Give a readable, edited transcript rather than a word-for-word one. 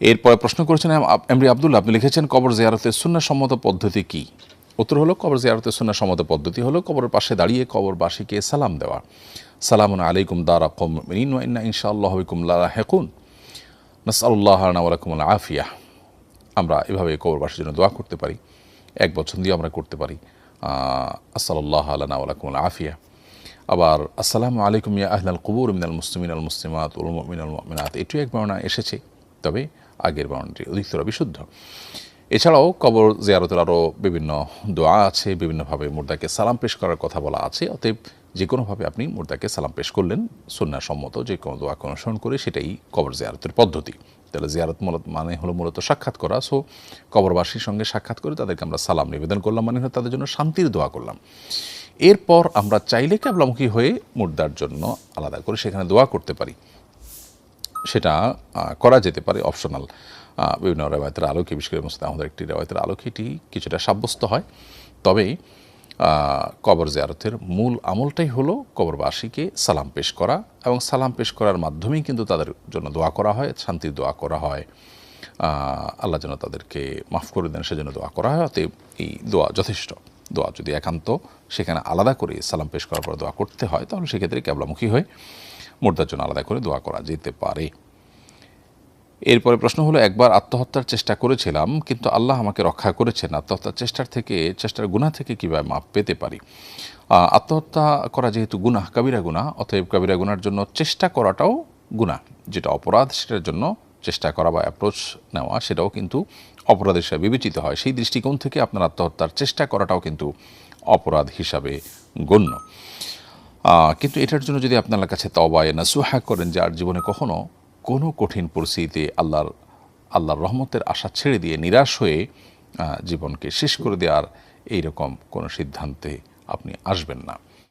এরপরে প্রশ্ন করেছেন এমরি আব্দুল্লাহ, আপনি লিখেছেন কবর জিয়ারতের সুন্নাহসম্মত পদ্ধতি কি? উত্তর হলো, কবর জিয়ারতের সুন্নাহসম্মত পদ্ধতি হলো কবরের পাশে দাঁড়িয়ে কবরবাসীকে সালাম দেওয়া। সালামুন আলাইকুম দারা কওমিন মুমিনিন ওয়া ইন্না ইনশাআল্লাহু বিকুম লাহিকুন নাসআলুল্লাহ লানা ওয়া লাকুমুল আফিয়া। আমরা এভাবে কবরবাসীর জন্য দোয়া করতে পারি, এক বছর দিয়ে আমরা করতে পারি আসসালাল্লাহু লানা ওয়া লাকুমুল আফিয়া। আবার আসসালামু আলাইকুম ইয়া আহলাল কুবুর মিনাল মুসলিমিন আল মুসলিমাত ওয়াল মুমিনিন ওয়াল মুমিনাত, এটিও এক বর্ণনা এসেছে, তবে আগের বর্ণনাটি অধিকতর বিশুদ্ধ। এছাড়াও কবর জিয়ারতের আরও বিভিন্ন দোয়া আছে, বিভিন্নভাবে মুর্দাকে সালাম পেশ করার কথা বলা আছে। অতএব যে কোনোভাবে আপনি মুর্দাকে সালাম পেশ করলেন, সুন্নাহ সম্মত যে কোনো দোয়াকে অনুসরণ করে, সেটাই কবর জিয়ারতের পদ্ধতি। তাহলে জিয়ারত মানে হলো মূলত সাক্ষাৎ করা। সো কবরবাসীর সঙ্গে সাক্ষাৎ করে তাদেরকে আমরা সালাম নিবেদন করলাম, মানে হলো তাদের জন্য শান্তির দোয়া করলাম। এরপর আমরা চাইলে কিবলামুখী হয়ে মুর্দার জন্য আলাদা করে সেখানে দোয়া করতে পারি, সেটা করা যেতে পারে, অপশনাল। বিভিন্ন রেওয়ায়তের আলোকে, বিশেষ করে মুসলিম আমাদের একটি রেওয়ায়তের আলোকে এটি কিছুটা সাব্যস্ত হয়। তবে কবর জিয়ারতের মূল আমলটাই হলো কবরবাসীকে সালাম পেশ করা, এবং সালাম পেশ করার মাধ্যমেই কিন্তু তাদের জন্য দোয়া করা হয়, শান্তির দোয়া করা হয়, আল্লাহ যেন তাদেরকে মাফ করে দেন সেজন্য দোয়া করা হয়। অতএব এই দোয়া যথেষ্ট। দোয়া যদি একান্ত সেখানে আলাদা করে সালাম পেশ করার পর দোয়া করতে হয়, তাহলে সেক্ষেত্রে কিবলামুখী হয়ে মুর্দার জন্য আলাদা করে দোয়া করা যেতে পারে। এরপরে প্রশ্ন হলো, একবার আত্মহত্যার চেষ্টা করেছিলাম কিন্তু আল্লাহ আমাকে রক্ষা করেছেন, আত্মহত্যার চেষ্টার গুনাহ থেকে কীভাবে মাপ পেতে পারি? আত্মহত্যা করা যেহেতু গুনাহ, কাবিরা গুনাহ, অতএব কাবিরা গুনার জন্য চেষ্টা করাটাও গুনাহ। যেটা অপরাধ সেটার জন্য চেষ্টা করা বা অ্যাপ্রোচ নেওয়া, সেটাও কিন্তু অপরাধ হিসাবে বিবেচিত হয়। সেই দৃষ্টিকোণ থেকে আপনার আত্মহত্যার চেষ্টা করাটাও কিন্তু অপরাধ হিসাবে গণ্য। কিন্তু এটার জন্য যদি আপনার কাছে তওবায়ে নাসুহা করেন, যে আর জীবনে কখনো কোনো কঠিন পরিস্থিতিতে আল্লাহর রহমতের আশা ছেড়ে দিয়ে নিরাশ হয়ে জীবনকে শেষ করে দেওয়ার এইরকম কোনো সিদ্ধান্তে আপনি আসবেন না।